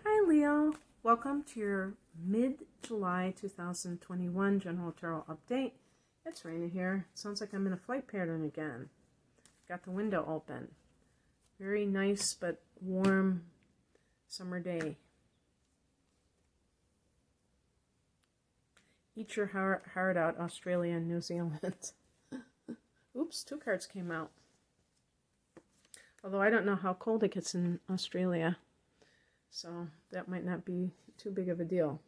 Hi Leo, welcome to your mid-July 2021 General Tarot Update. It's raining here. It sounds like I'm in a flight pattern again. Got the window open. Very nice but warm summer day. Eat your heart out, Australia and New Zealand. Oops, 2 cards came out. Although I don't know how cold it gets in Australia. So that might not be too big of a deal.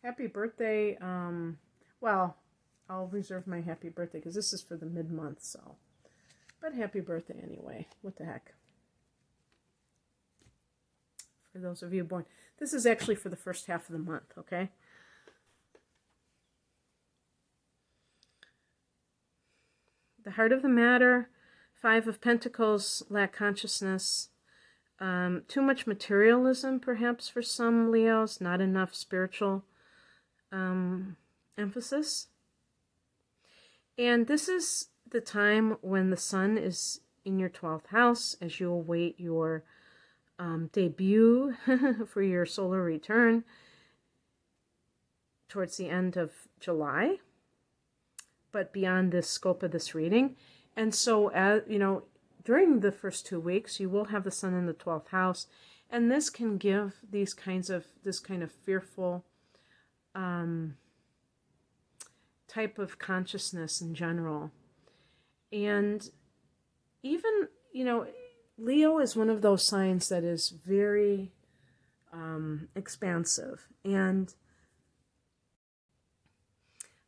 Happy birthday. Well, I'll reserve my happy birthday because this is for the mid-month, so. But happy birthday anyway. What the heck. For those of you born. This is actually for the first half of the month, okay? The heart of the matter. 5 of Pentacles, lack consciousness, too much materialism perhaps for some Leos, not enough spiritual emphasis. And this is the time when the sun is in your 12th house as you await your debut for your solar return towards the end of July, but beyond the scope of this reading. And so, during the first 2 weeks, you will have the sun in the 12th house, and this can give this kind of fearful type of consciousness in general. And even, Leo is one of those signs that is very expansive. And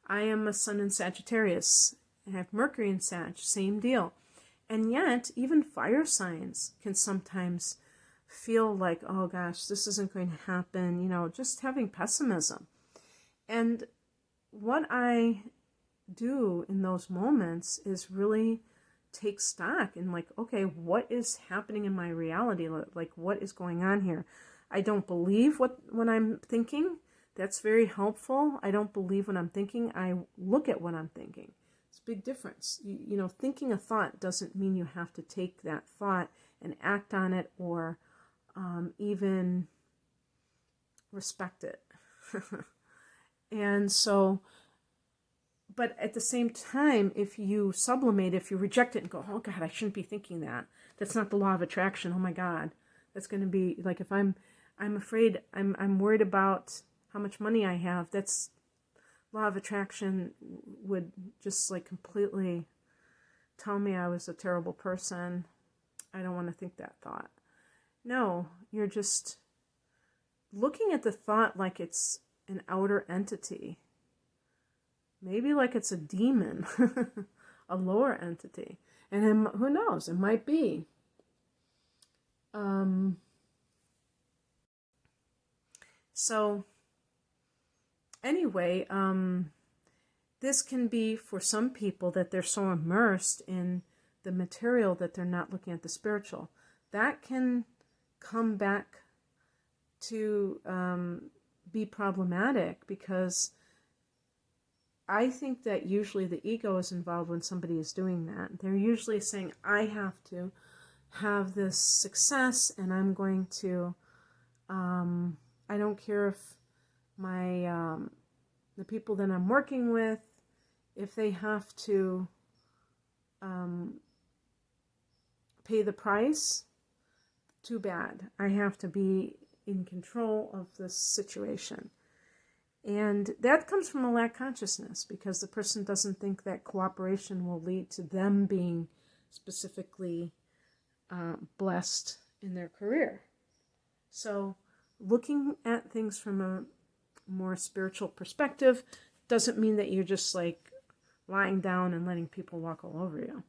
I am a sun in Sagittarius. I have Mercury in Sag, same deal. And yet, even fire signs can sometimes feel like, oh gosh, this isn't going to happen, just having pessimism. And what I do in those moments is really take stock and okay, what is happening in my reality? Like, what is going on here? I don't believe what I'm thinking. That's very helpful. I don't believe what I'm thinking. I look at what I'm thinking. It's a big difference. Thinking a thought doesn't mean you have to take that thought and act on it or even respect it. And so, but at the same time, if you sublimate, if you reject it and go, oh God, I shouldn't be thinking that. That's not the law of attraction. Oh my God. That's going to be like, if I'm afraid, I'm worried about how much money I have, that's law of attraction would just completely tell me I was a terrible person. I don't want to think that thought. No, you're just looking at the thought like it's an outer entity. Maybe like it's a demon, a lower entity. And then, who knows, it might be. So anyway, this can be for some people that they're so immersed in the material that they're not looking at the spiritual. That can come back to be problematic, because I think that usually the ego is involved when somebody is doing that. They're usually saying, I have to have this success, and I'm going to, I don't care if my the people that I'm working with, if they have to pay the price, too bad. I have to be in control of this situation. And that comes from a lack consciousness, because the person doesn't think that cooperation will lead to them being specifically blessed in their career. So looking at things from a more spiritual perspective doesn't mean that you're just lying down and letting people walk all over you.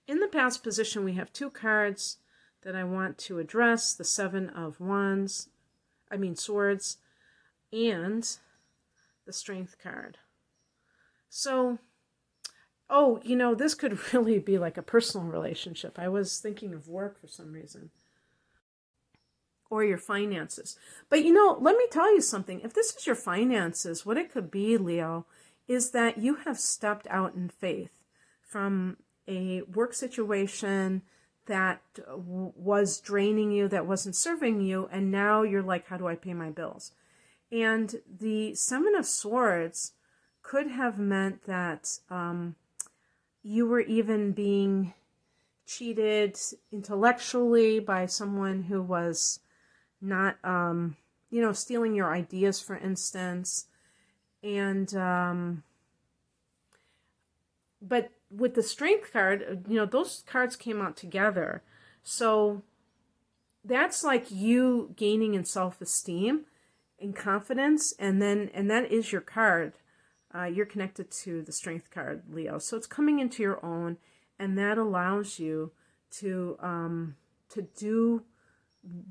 In the past position, we have 2 cards that I want to address: the 7 of Swords, and the Strength card. So, this could really be like a personal relationship. I was thinking of work for some reason. Or your finances. But let me tell you something. If this is your finances, what it could be, Leo, is that you have stepped out in faith from a work situation that was draining you, that wasn't serving you, and now you're like, how do I pay my bills? And the Seven of Swords could have meant that you were even being cheated intellectually by someone who was not, stealing your ideas, for instance. And, but with the Strength card, those cards came out together. So that's like you gaining in self-esteem and confidence. And that is your card. You're connected to the Strength card, Leo. So it's coming into your own, and that allows you to do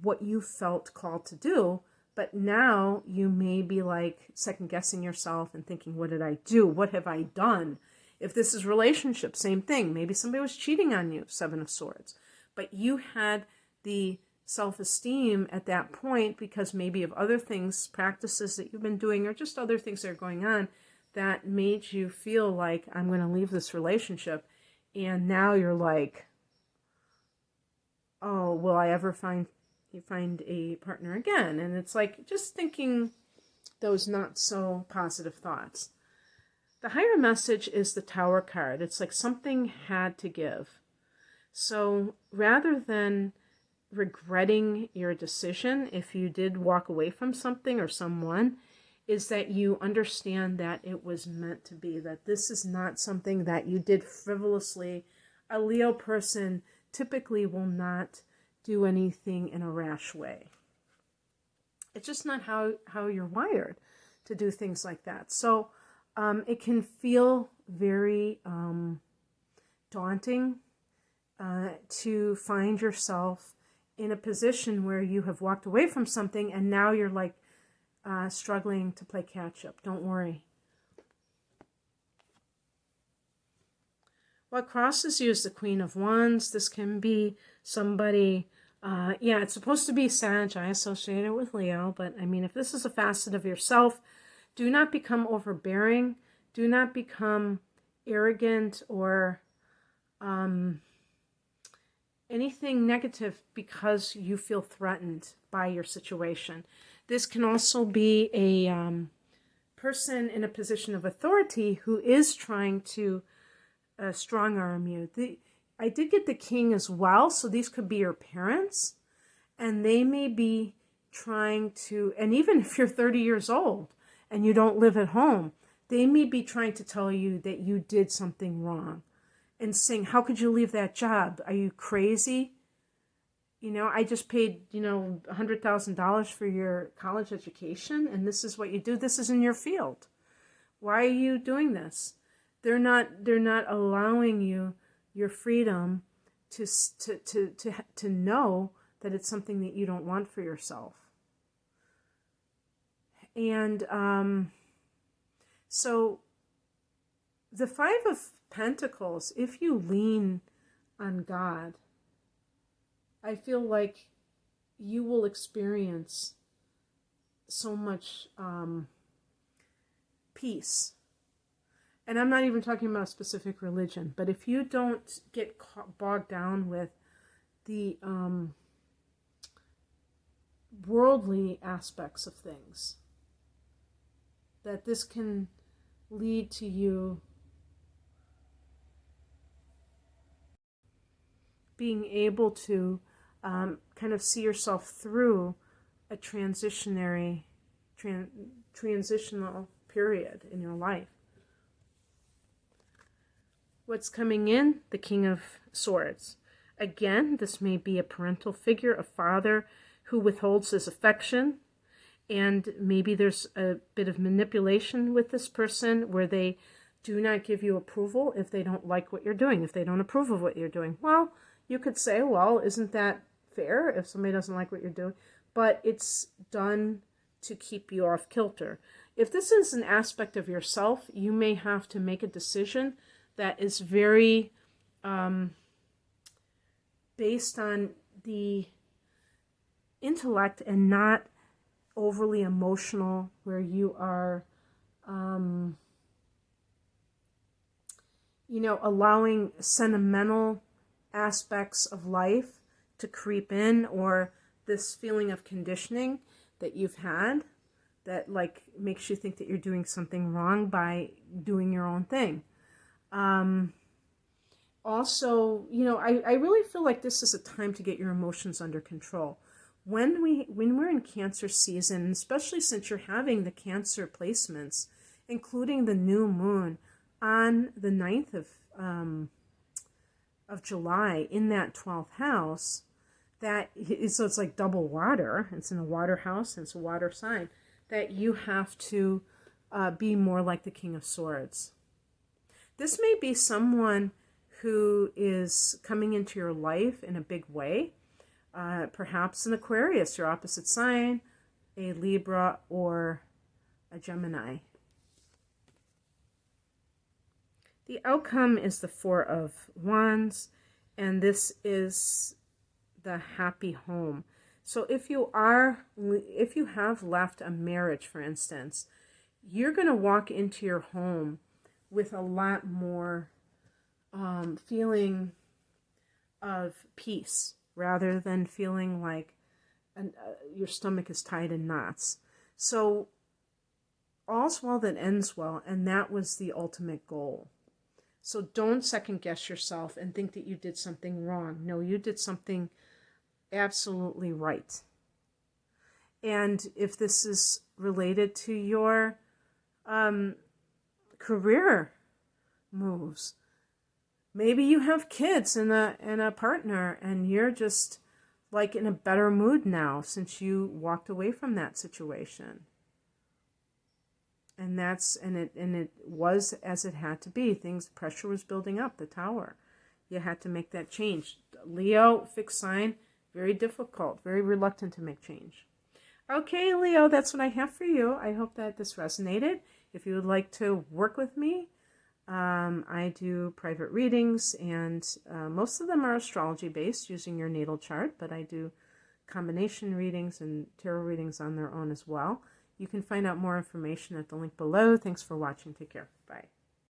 what you felt called to do. But now you may be like second guessing yourself and thinking, what did I do? What have I done? If this is relationship, same thing. Maybe somebody was cheating on you, Seven of Swords. But you had the self-esteem at that point because maybe of other things, practices that you've been doing, or just other things that are going on that made you feel like, I'm going to leave this relationship. And now you're like, oh, will I ever find a partner again? And it's like just thinking those not so positive thoughts. The higher message is the Tower card. It's like something had to give. So rather than regretting your decision, if you did walk away from something or someone, is that you understand that it was meant to be, that this is not something that you did frivolously. A Leo person typically will not do anything in a rash way. It's just not how you're wired to do things like that. So it can feel very daunting to find yourself in a position where you have walked away from something and now you're like struggling to play catch up. Don't worry. What crosses you is the Queen of Wands. This can be somebody, it's supposed to be Sag. I associate it with Leo, but I mean, if this is a facet of yourself, do not become overbearing. Do not become arrogant or anything negative because you feel threatened by your situation. This can also be a person in a position of authority who is trying to strong-arm you. I did get the King as well, so these could be your parents, and they may be trying to, and even if you're 30 years old and you don't live at home, they may be trying to tell you that you did something wrong and saying, how could you leave that job? Are you crazy? I just paid, $100,000 for your college education, and this is what you do. This is in your field. Why are you doing this? They're not allowing you your freedom to know that it's something that you don't want for yourself. And so the Five of Pentacles, if you lean on God, I feel like you will experience so much peace. And I'm not even talking about a specific religion, but if you don't get bogged down with the worldly aspects of things, that this can lead to you being able to kind of see yourself through a transitional period in your life. What's coming in? The King of Swords. Again, this may be a parental figure, a father who withholds his affection, and maybe there's a bit of manipulation with this person where they do not give you approval if they don't like what you're doing, if they don't approve of what you're doing. Well, you could say, well, isn't that fair if somebody doesn't like what you're doing? But it's done to keep you off kilter. If this is an aspect of yourself, you may have to make a decision that is very based on the intellect and not overly emotional, where you are, allowing sentimental aspects of life to creep in, or this feeling of conditioning that you've had that like makes you think that you're doing something wrong by doing your own thing. Also, I really feel like this is a time to get your emotions under control. When we're in Cancer season, especially since you're having the Cancer placements, including the new moon on the 9th of July in that 12th house, so it's like double water. It's in a water house and it's a water sign, that you have to be more like the King of Swords. This may be someone who is coming into your life in a big way, perhaps an Aquarius, your opposite sign, a Libra, or a Gemini. The outcome is the Four of Wands, and this is the happy home. So if you have left a marriage, for instance, you're going to walk into your home with a lot more feeling of peace, rather than feeling like your stomach is tied in knots. So all's well that ends well, and that was the ultimate goal. So don't second guess yourself and think that you did something wrong. No, you did something absolutely right. And if this is related to your career moves, maybe you have kids and a partner, and you're just like in a better mood now since you walked away from that situation. And it was as it had to be. Pressure was building up, the Tower. You had to make that change. Leo, fixed sign, very difficult, very reluctant to make change. Okay, Leo, that's what I have for you. I hope that this resonated. If you would like to work with me, I do private readings, and most of them are astrology based using your natal chart, but I do combination readings and tarot readings on their own as well. You can find out more information at the link below. Thanks for watching. Take care. Bye.